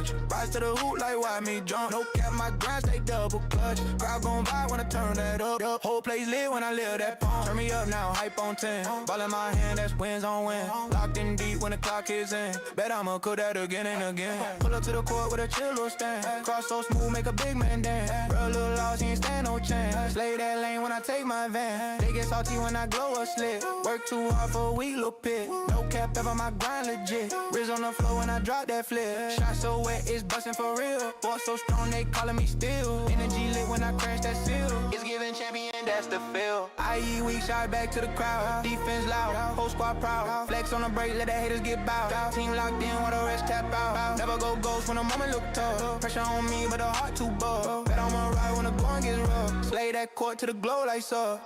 punch. Rise to the hoop like why me jump. No cap, my grind stay double clutch. Crowd gon' vibe when I turn that up. Whole place lit when I live that pump. Turn me up now, hype on 10. Ball in my hand, that's wins on win. Locked in deep when the clock is in. Bet I'ma cook that again and again. Pull up to the court with a chill little stand. Cross so smooth, make a big man dance. Real little lost, he ain't stand no chance. Slay that lane when I take my van. They get salty when I glow a slit. Work too hard for a weak little pit. No cap ever, my grind legit. Riz on the floor when I drop that flip. Shot so wet, it's bustin' for real. Boy so strong, they calling me still. Energy lit when I crash that seal. It's giving champion, that's the feel. IE weak, shot back to the crowd. Defense loud, whole squad proud. Flex on the break, let the haters get bowed. Team locked in while the rest tap out. Never go ghost when the moment look tough. Pressure on me, but the heart too buff. Bet I'ma ride when the going gets rough. Slay that court to the glow like so.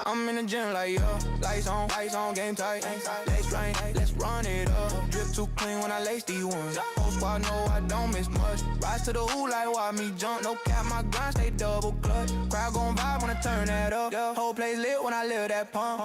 I'm in the gym like yo, lights on, game tight. Let's run it up. Drip too clean when I lace these ones. Whole squad know I don't miss much. Rise to the hoop like why me jump. No cap, my grind stay double clutch. Crowd gon' vibe when I turn that up. Whole place lit when I live that pump.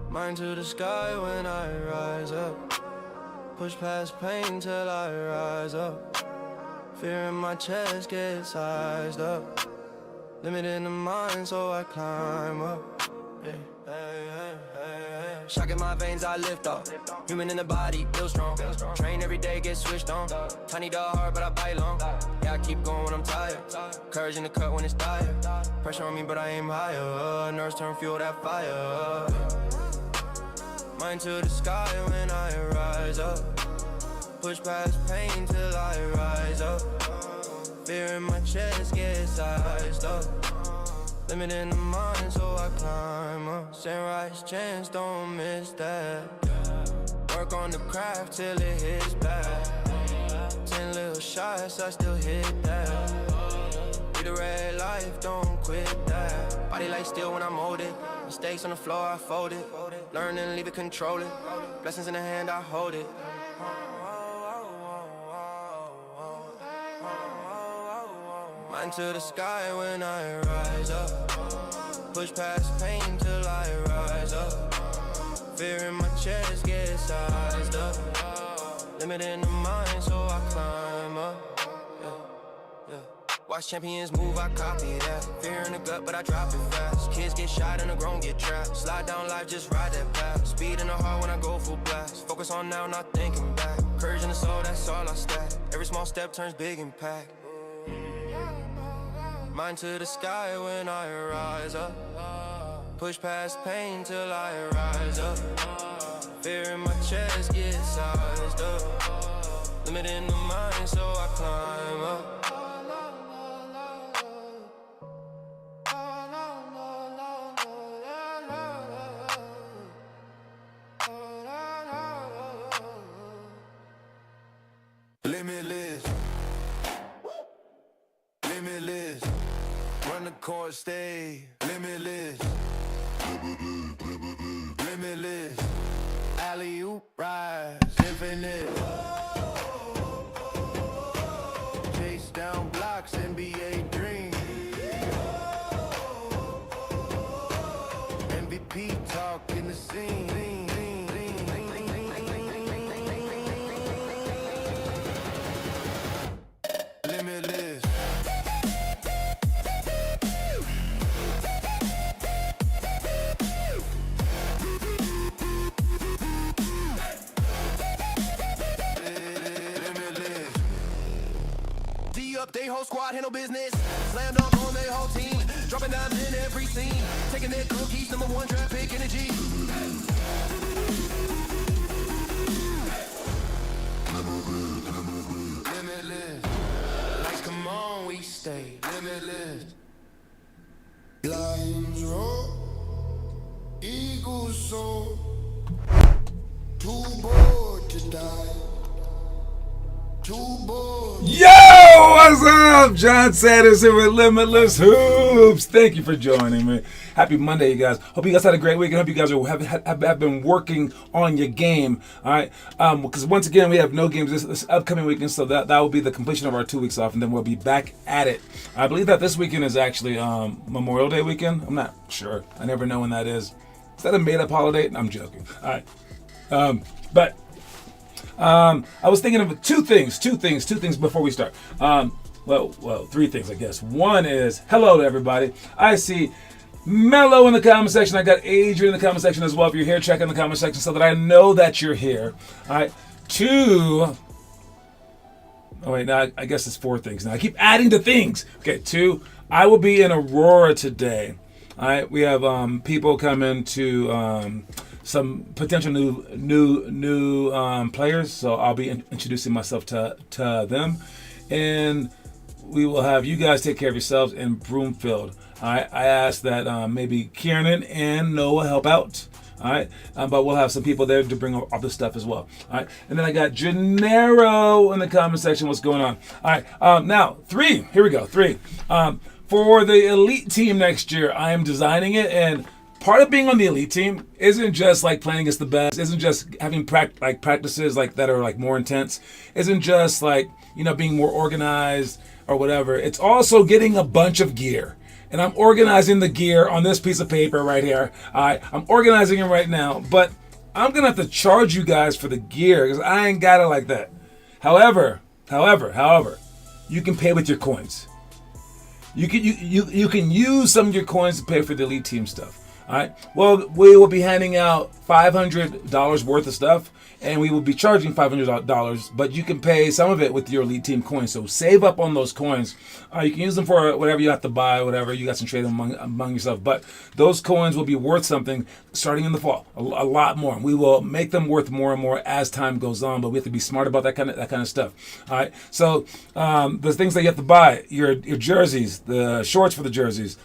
Mind to the sky when I rise up. Push past pain till I rise up. Fear in my chest gets sized up. Limit in the mind so I climb up. Shock in my veins, I lift off. Human in the body, feel strong. Train every day, get switched on. Tiny dog hard, but I bite long. Yeah, I keep going when I'm tired. Courage in the cut when it's dire. Pressure on me, but I aim higher. Nerves turn fuel, that fire. Mind to the sky when I rise up. Push past pain till I rise up. Fear in my chest gets sized up. Limit in the mind so I climb up. Sunrise chance, don't miss that. Work on the craft till it hits back. 10 little shots, I still hit that. Be the red life, don't quit that. Body like steel when I mold it. Mistakes on the floor, I fold it. Learn and leave it, control it. Blessings in the hand, I hold it. Mind to the sky when I rise up. Push past pain till I rise up. Fear in my chest gets sized up. Limit in the mind so I climb up. Watch champions move, I copy that. Fear in the gut, but I drop it fast. Kids get shot and the grown get trapped. Slide down life, just ride that path. Speed in the heart when I go full blast. Focus on now, not thinking back. Courage in the soul, that's all I stack. Every small step turns big impact. Mind to the sky when I rise up. Push past pain till I rise up. Fear in my chest gets sized up. Limit in the mind so I climb up. Limitless, limitless, run the court, stay limitless, limitless, alley-oop rise, infinite, chase down blocks, NBA dream, MVP talk in the scene. Limitless. D-up, they whole squad handle business. Slam dunk on their whole team. Dropping dimes in every scene. Taking their cookies, number one draft pick energy. Limitless. Lights come on, we stay limitless. Lions roar, eagles soar. Too bored to die. Too bored. Yo, what's up? John Sanderson with Limitless Hoops. Hoops. Thank you for joining me. Happy Monday, you guys. Hope you guys had a great week, and hope you guys have been working on your game. All right, because once again we have no games this upcoming weekend, so that will be the completion of our 2 weeks off, and then we'll be back at it. I believe that this weekend is actually Memorial Day weekend. I'm not sure. I never know when that is. Is that a made-up holiday? I'm joking. All right, but I was thinking of two things before we start. Well, three things, I guess. One is, hello to everybody. I see Mello in the comment section. I got Adrian in the comment section as well. If you're here, check in the comment section so that I know that you're here. All right. Two. Oh, wait, now I guess it's four things now. I keep adding to things. Okay, two. I will be in Aurora today. All right. We have people coming to some potential new players. So I'll be introducing myself to them. And we will have you guys take care of yourselves in Broomfield. All right. I asked that maybe Kieran and Noah help out. All right. But we'll have some people there to bring all the stuff as well. All right. And then I got Gennaro in the comment section. What's going on? All right. Now, three. Here we go. Three. For the elite team next year, I am designing it, and part of being on the elite team isn't just like playing against the best, isn't just having practices like that are like more intense, isn't just like, being more organized or whatever. It's also getting a bunch of gear. And I'm organizing the gear on this piece of paper right here. I'm organizing it right now, but I'm going to have to charge you guys for the gear because I ain't got it like that. However, you can pay with your coins. You can use some of your coins to pay for the elite team stuff. All right. Well, we will be handing out $500 worth of stuff, and we will be charging $500, but you can pay some of it with your elite team coins. So save up on those coins. You can use them for whatever you have to buy, whatever you got some trade among yourself. But those coins will be worth something starting in the fall, a lot more. We will make them worth more and more as time goes on. But we have to be smart about that kind of stuff. All right. So the things that you have to buy: your jerseys, the shorts for the jerseys.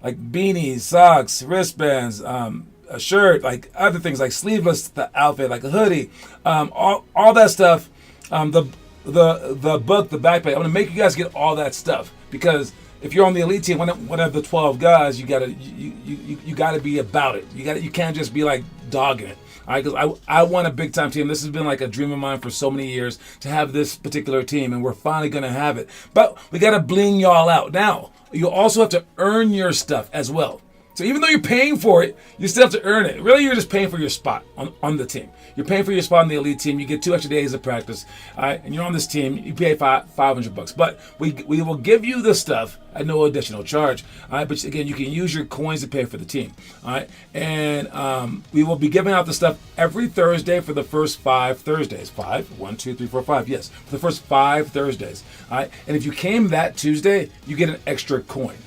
Like beanies, socks, wristbands, a shirt, like other things like sleeveless outfit, like a hoodie, all that stuff. The book, the backpack. I'm gonna make you guys get all that stuff because if you're on the elite team, one of the 12 guys, you gotta be about it. You can't just be like dogging it. All right, because I want a big time team. This has been like a dream of mine for so many years to have this particular team, and we're finally gonna have it. But we gotta bling y'all out now. You also have to earn your stuff as well. So even though you're paying for it, you still have to earn it. Really, you're just paying for your spot on the team. You're paying for your spot on the elite team. You get 2 extra days of practice, all right, and you're on this team. You pay $500, but we will give you the stuff at no additional charge. All right, but again, you can use your coins to pay for the team. All right, and we will be giving out the stuff every Thursday for the first 5 Thursdays. 5, 1, 2, 3, 4, 5. Yes, for the first 5 Thursdays. All right, and if you came that Tuesday, you get an extra coin.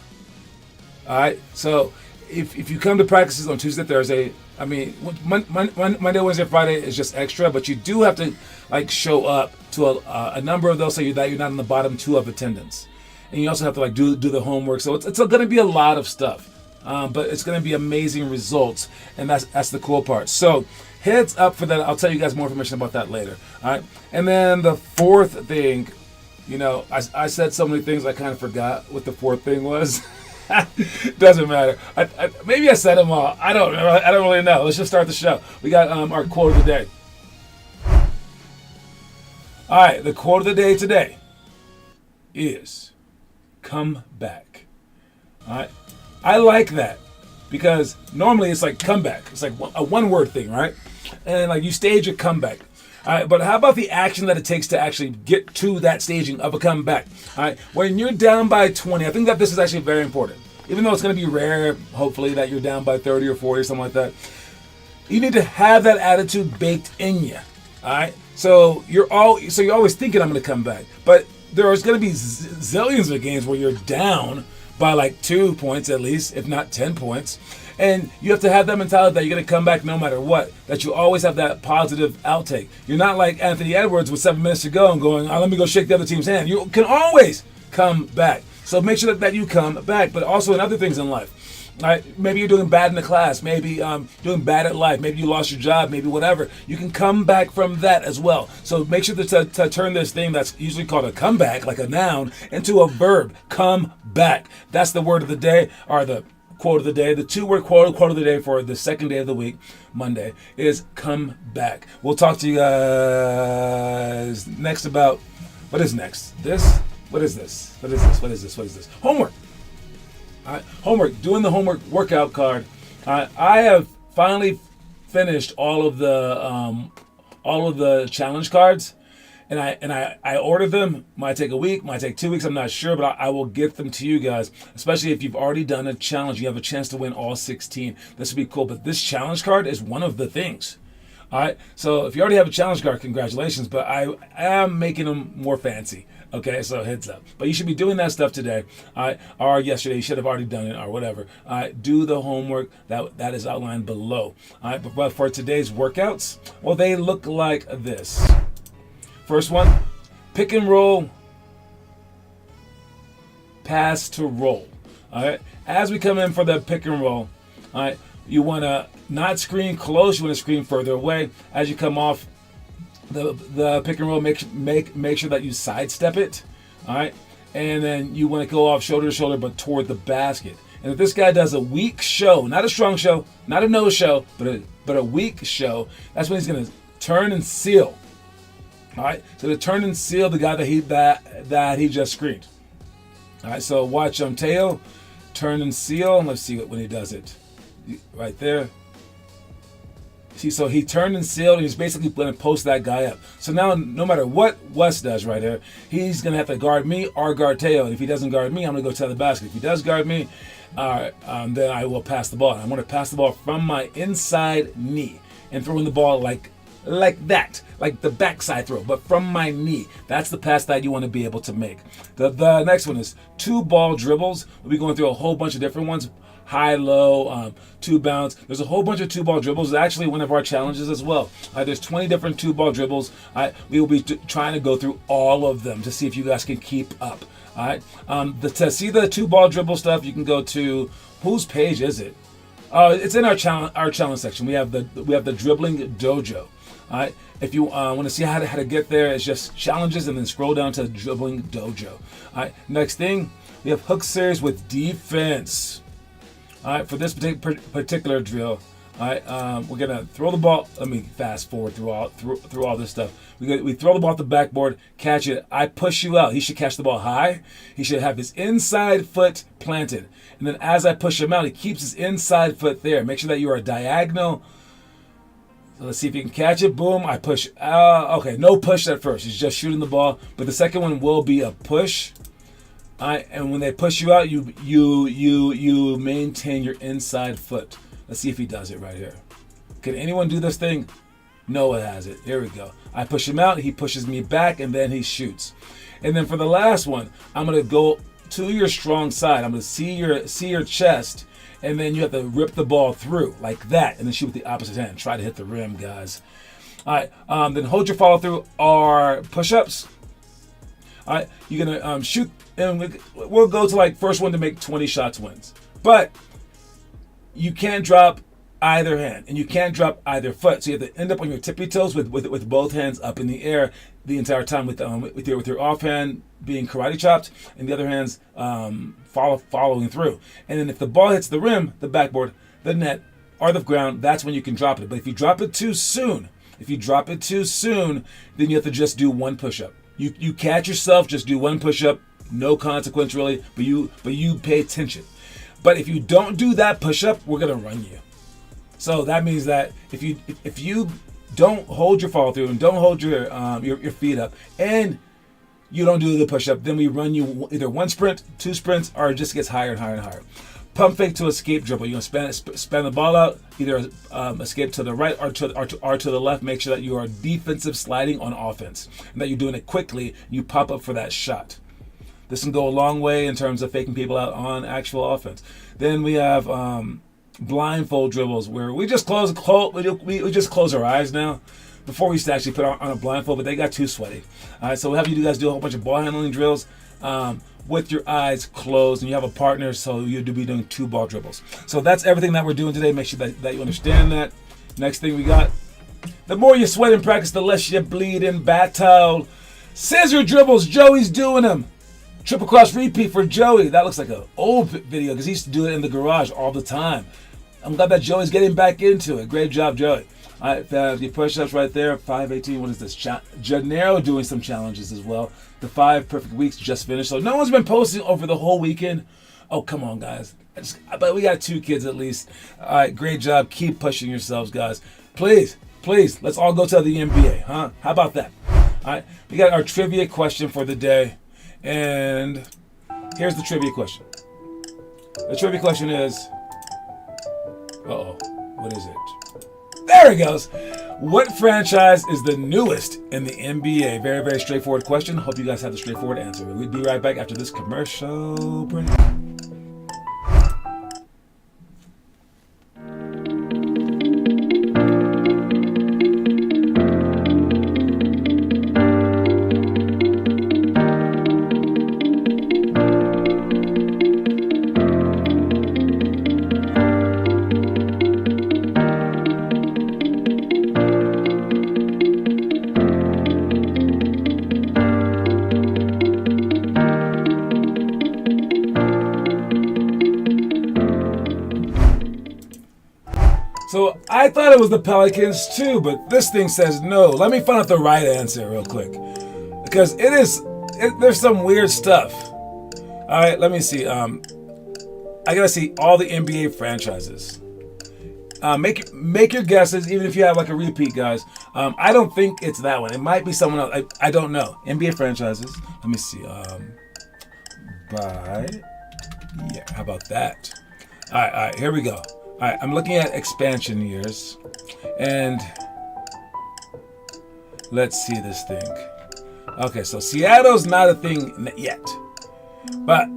All right, so if you come to practices on Tuesday, Thursday, I mean, Monday, Wednesday, Friday is just extra, but you do have to like show up to a number of those so that you're not in the bottom 2 of attendance, and you also have to like do the homework. So it's going to be a lot of stuff, but it's going to be amazing results, and that's the cool part. So heads up for that. I'll tell you guys more information about that later. All right, and then the fourth thing, I said so many things I kind of forgot what the fourth thing was. Doesn't matter. Maybe I said them all. I don't really know. Let's just start the show. We got our quote of the day. All right, the quote of the day today is "come back." All right, I like that because normally it's like comeback. It's like a one-word thing, right? And like you stage a comeback. All right, but how about the action that it takes to actually get to that staging of a comeback? All right, when you're down by 20, I think that this is actually very important. Even though it's going to be rare, hopefully, that you're down by 30 or 40 or something like that, you need to have that attitude baked in you. All right, so you're always thinking I'm going to come back, but there's going to be zillions of games where you're down by like 2 points at least, if not 10 points. And you have to have that mentality that you're going to come back no matter what, that you always have that positive outtake. You're not like Anthony Edwards with 7 minutes to go and going, let me go shake the other team's hand. You can always come back. So make sure that you come back, but also in other things in life. All right, maybe you're doing bad in the class, maybe doing bad at life, maybe you lost your job, maybe whatever. You can come back from that as well. So make sure to turn this thing that's usually called a comeback, like a noun, into a verb. Come back. That's the word of the day, or the quote of the day. The 2-word quote of the day for the second day of the week, Monday, is come back. We'll talk to you guys next about, what is next? This? What is this? What is this? What is this? What is this? Homework. All right, homework. Doing the homework workout card. I have finally finished all of the challenge cards, and I ordered them. Might take a week, might take 2 weeks. I'm not sure, but I will get them to you guys. Especially if you've already done a challenge, you have a chance to win all 16. This would be cool. But this challenge card is one of the things. All right. So if you already have a challenge card, congratulations. But I am making them more fancy. Okay, so heads up. But you should be doing that stuff today, all right, or yesterday. You should have already done it, or whatever. All right, do the homework that is outlined below. All right, but for today's workouts, well, they look like this. First one, pick and roll, pass to roll. All right, as we come in for the pick and roll, all right, you want to not screen close. You want to screen further away. As you come off the pick and roll, make sure that you sidestep it, all right, and then you want to go off shoulder to shoulder, but toward the basket. And if this guy does a weak show, not a strong show, not a no show, but a weak show, that's when he's going to turn and seal. All right, so to turn and seal the guy that he just screened. All right, so watch Teo turn and seal. Let's see when he does it. Right there. See, so he turned and sealed, and he's basically going to post that guy up. So now, no matter what Wes does right here, he's going to have to guard me or guard Teo. And if he doesn't guard me, I'm going to go to the basket. If he does guard me, then I will pass the ball. I want to pass the ball from my inside knee and throwing the ball like that, like the backside throw, but from my knee. That's the pass that you want to be able to make. The next one is 2-ball dribbles. We'll be going through a whole bunch of different ones. High, low, 2 bounce. There's a whole bunch of 2-ball dribbles. It's actually one of our challenges as well. There's 20 different 2-ball dribbles. We will be trying to go through all of them to see if you guys can keep up. All right. To see the 2-ball dribble stuff, you can go to, whose page is it? It's in our challenge section. We have the dribbling dojo. All right. If you want to see how to get there, it's just challenges and then scroll down to dribbling dojo. All right. Next thing, we have hook series with defense. All right, for this particular drill, all right, we're gonna throw the ball. Let me fast forward through all this stuff. We throw the ball off the backboard, catch it. I push you out. He should catch the ball high. He should have his inside foot planted, and then as I push him out, he keeps his inside foot there. Make sure that you are diagonal. So let's see if you can catch it. Boom! I push. Okay, no push at first. He's just shooting the ball, but the second one will be a push. And when they push you out, you maintain your inside foot. Let's see if he does it right here. Can anyone do this thing? Noah has it. Here we go. I push him out, he pushes me back, and then he shoots. And then for the last one, I'm gonna go to your strong side. I'm gonna see your chest, and then you have to rip the ball through like that, and then shoot with the opposite hand. Try to hit the rim, guys. All right. Then hold your follow through or push-ups. All right. You're gonna shoot. And we'll go to like first one to make 20 shots wins. But you can't drop either hand and you can't drop either foot. So you have to end up on your tippy toes with both hands up in the air the entire time with your offhand being karate chopped and the other hands following through. And then if the ball hits the rim, the backboard, the net, or the ground, that's when you can drop it. But if you drop it too soon, then you have to just do one push-up. You catch yourself, just do one push-up. No consequence really, but you pay attention. But if you don't do that push-up, we're gonna run you. So that means that if you don't hold your follow through and don't hold your feet up and you don't do the push-up, then we run you either 1 sprint, 2 sprints, or it just gets higher and higher and higher. Pump fake to escape dribble. You're gonna span the ball out, either escape to the right or to the left. Make sure that you are defensive sliding on offense and that you're doing it quickly. You pop up for that shot. This can go a long way in terms of faking people out on actual offense. Then we have blindfold dribbles where we just close our eyes now. Before we used to actually put on a blindfold, but they got too sweaty. All right, so we'll have you guys do a whole bunch of ball handling drills. with your eyes closed, and you have a partner, so you'll be doing 2 ball dribbles. So that's everything that we're doing today. Make sure that you understand that. Next thing we got, the more you sweat in practice, the less you bleed in battle. Scissor dribbles, Joey's doing them. Triple cross repeat for Joey. That looks like an old video because he used to do it in the garage all the time. I'm glad that Joey's getting back into it. Great job, Joey. All right, the push-ups right there, 518. What is this? Gennaro doing some challenges as well. The 5 perfect weeks just finished. So no one's been posting over the whole weekend. Oh, come on, guys. But we got 2 kids at least. All right, great job. Keep pushing yourselves, guys. Please, let's all go to the NBA, huh? How about that? All right, we got our trivia question for the day. And here's the trivia question. The trivia question is, what is it? There it goes. What franchise is the newest in the NBA? Very, very straightforward question. Hope you guys have the straightforward answer. We'll be right back after this commercial break. So I thought it was the Pelicans too, but this thing says no. Let me find out the right answer real quick, because there's some weird stuff. All right, let me see. I gotta see all the NBA franchises. Make your guesses, even if you have like a repeat, guys. I don't think it's that one. It might be someone else. I don't know. NBA franchises. Let me see. How about that? All right. Here we go. All right, I'm looking at expansion years, and let's see this thing. Okay, so Seattle's not a thing yet, but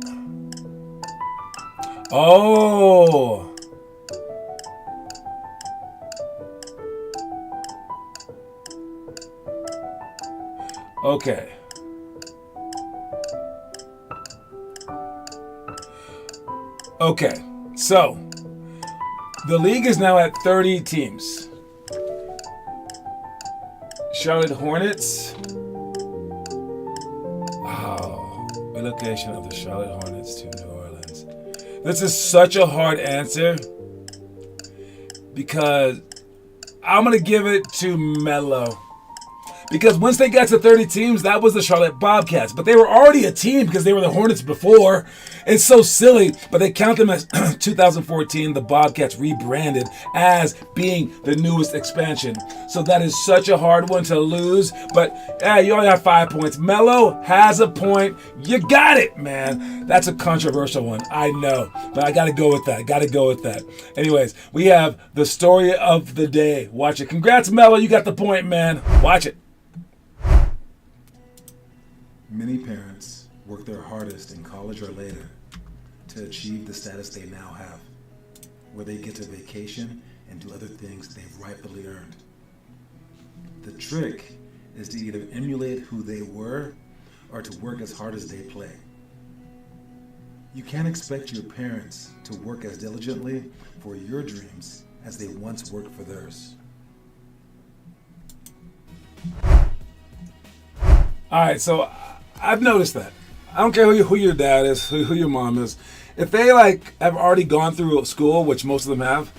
okay. Okay, so the league is now at 30 teams. Charlotte Hornets. Relocation of the Charlotte Hornets to New Orleans. This is such a hard answer because I'm going to give it to Melo. Because once they got to 30 teams, that was the Charlotte Bobcats. But they were already a team because they were the Hornets before. It's so silly, but they count them as 2014, the Bobcats rebranded as being the newest expansion. So that is such a hard one to lose. But you only have 5 points. Melo has a point. You got it, man. That's a controversial one, I know. But I got to go with that. Anyways, we have the story of the day. Watch it. Congrats, Melo. You got the point, man. Watch it. Many parents work their hardest in college or later to achieve the status they now have, where they get to vacation and do other things they've rightfully earned. The trick is to either emulate who they were or to work as hard as they play. You can't expect your parents to work as diligently for your dreams as they once worked for theirs. All right, so I've noticed that. I don't care who your dad is, who your mom is. If they have already gone through school, which most of them have,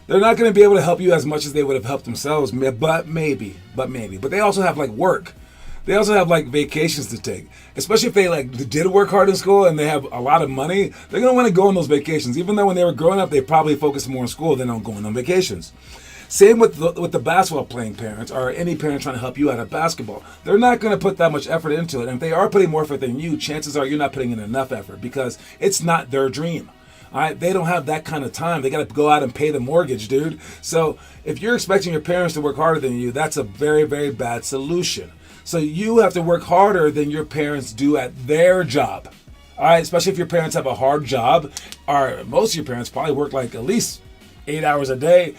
they're not going to be able to help you as much as they would have helped themselves. But maybe. But they also have work. They also have vacations to take. Especially if they did work hard in school and they have a lot of money, they're going to want to go on those vacations. Even though when they were growing up, they probably focused more on school than on going on vacations. Same with the basketball playing parents or any parent trying to help you out at basketball. They're not going to put that much effort into it. And if they are putting more effort than you, chances are you're not putting in enough effort because it's not their dream. All right, they don't have that kind of time. They got to go out and pay the mortgage, dude. So if you're expecting your parents to work harder than you, that's a very, very bad solution. So you have to work harder than your parents do at their job. All right, especially if your parents have a hard job, or most of your parents probably work at least 8 hours a day.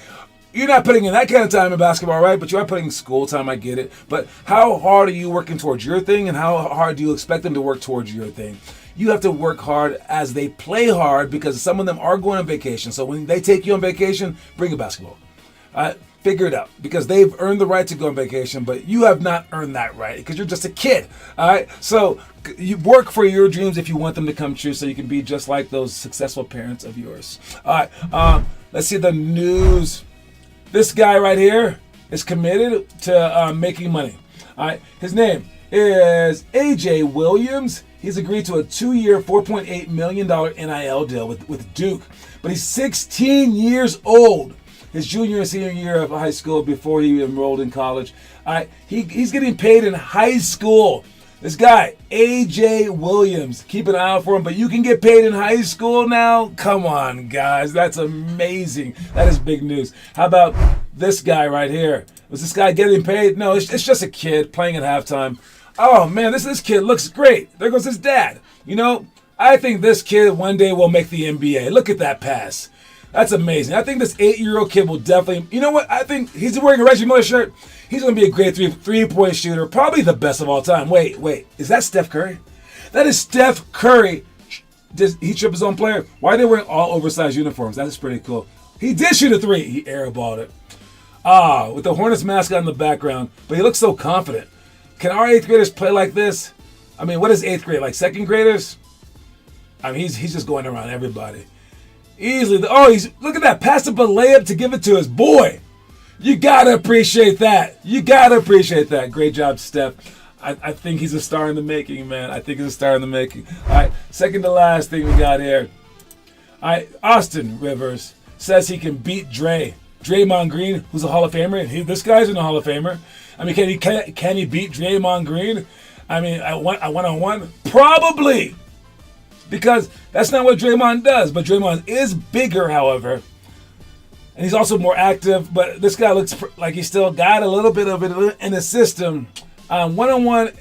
you're not putting in that kind of time in basketball, right? But you are putting school time, I get it. But how hard are you working towards your thing, and how hard do you expect them to work towards your thing? You have to work hard as they play hard, because some of them are going on vacation. So when they take you on vacation, bring a basketball. Figure it out, because they've earned the right to go on vacation, but you have not earned that right because you're just a kid. All right, so you work for your dreams if you want them to come true, so you can be just like those successful parents of yours. All right, let's see the news. This guy right here is committed to making money. All right, his name is AJ Williams. He's agreed to a 2-year, $4.8 million NIL deal with Duke, but he's 16 years old. His junior and senior year of high school before he enrolled in college. He's getting paid in high school. This guy, AJ Williams, keep an eye out for him, but you can get paid in high school now? Come on, guys. That's amazing. That is big news. How about this guy right here? Was this guy getting paid? No, it's just a kid playing at halftime. Oh, man, this kid looks great. There goes his dad. You know, I think this kid one day will make the NBA. Look at that pass. That's amazing. I think this 8-year-old kid will definitely, you know what? I think he's wearing a Reggie Miller shirt. He's going to be a great three-point shooter, probably the best of all time. Wait. Is that Steph Curry? That is Steph Curry. Does he trip his own player? Why are they wearing all oversized uniforms? That is pretty cool. He did shoot a 3. He airballed it. With the Hornets mascot in the background, but he looks so confident. Can our 8th graders play like this? I mean, what is 8th grade? Like 2nd graders? I mean, he's just going around everybody. Easily. Look at that. Pass up a layup to give it to his boy. You got to appreciate that. Great job, Steph. I think he's a star in the making, man. I think he's a star in the making. All right, second to last thing we got here. All right, Austin Rivers says he can beat Draymond Green, who's a Hall of Famer. This guy's in a Hall of Famer. I mean, can he beat Draymond Green? I mean, a one-on-one? Probably. Because that's not what Draymond does. But Draymond is bigger, however. And he's also more active. But this guy looks like he's still got a little bit of it in his system. One-on-one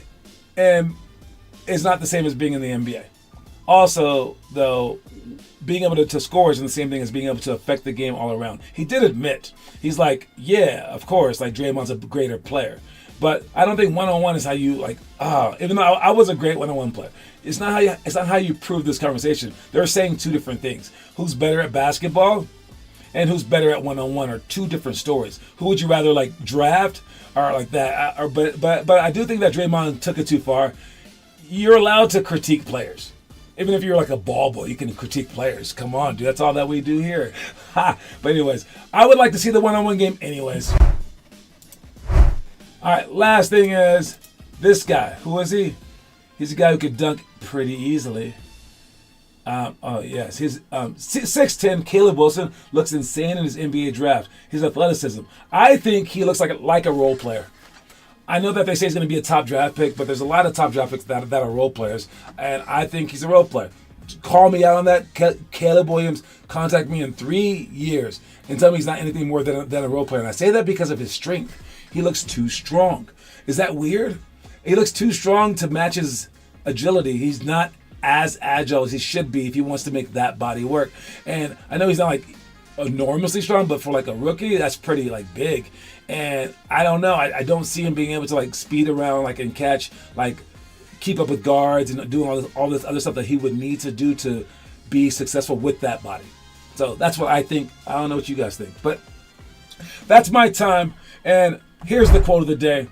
is not the same as being in the NBA. Also, though, being able to score isn't the same thing as being able to affect the game all around. He did admit. He's like, yeah, of course, like Draymond's a greater player. But I don't think one-on-one is how you even though I was a great one-on-one player. It's not how you prove this conversation. They're saying two different things. Who's better at basketball and who's better at one-on-one are two different stories. Who would you rather draft or like that? But I do think that Draymond took it too far. You're allowed to critique players. Even if you're like a ball boy, you can critique players. Come on, dude. That's all that we do here. But anyways, I would like to see the one-on-one game anyways. All right, last thing is this guy. Who is he? He's a guy who could dunk pretty easily. He's 6'10", Caleb Wilson looks insane in his NBA draft. His athleticism. I think he looks like a role player. I know that they say he's going to be a top draft pick, but there's a lot of top draft picks that are role players, and I think he's a role player. Call me out on that. Caleb Williams, contact me in 3 years and tell me he's not anything more than a role player. And I say that because of his strength. He looks too strong. Is that weird? He looks too strong to match his agility. He's not as agile as he should be if he wants to make that body work. And I know he's not enormously strong, but for a rookie, that's pretty big. And I don't know. I don't see him being able to speed around and catch, keep up with guards and doing all this other stuff that he would need to do to be successful with that body. So that's what I think. I don't know what you guys think, but that's my time. And here's the quote of the day.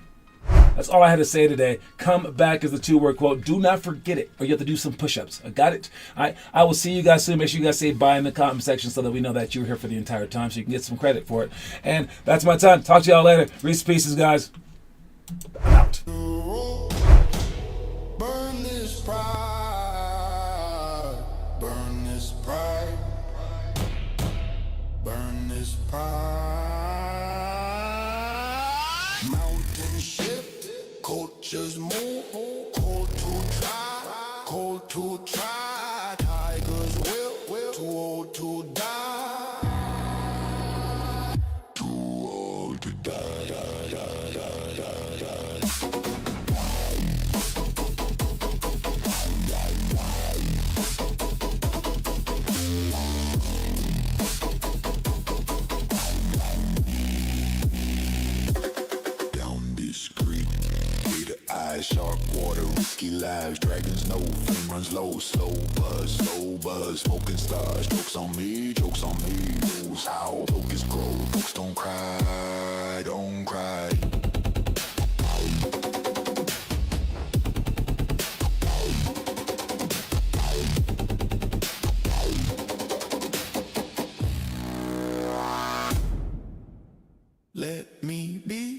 That's all I had to say today. Come back is the 2-word quote. Do not forget it, or you have to do some push-ups. I got it? All right. I will see you guys soon. Make sure you guys say bye in the comment section so that we know that you were here for the entire time so you can get some credit for it. And that's my time. Talk to y'all later. Reese Pieces, guys. I'm out. Burn this pride. Burn this pride. Burn this pride. Mountain ship. Cultures move, cold to try, tigers will, too old to die, too old to die. risky lives, dragons know, flame runs low, slow buzz, smoking stars, jokes on me, rules how focus grow, folks don't cry, don't cry. Let me be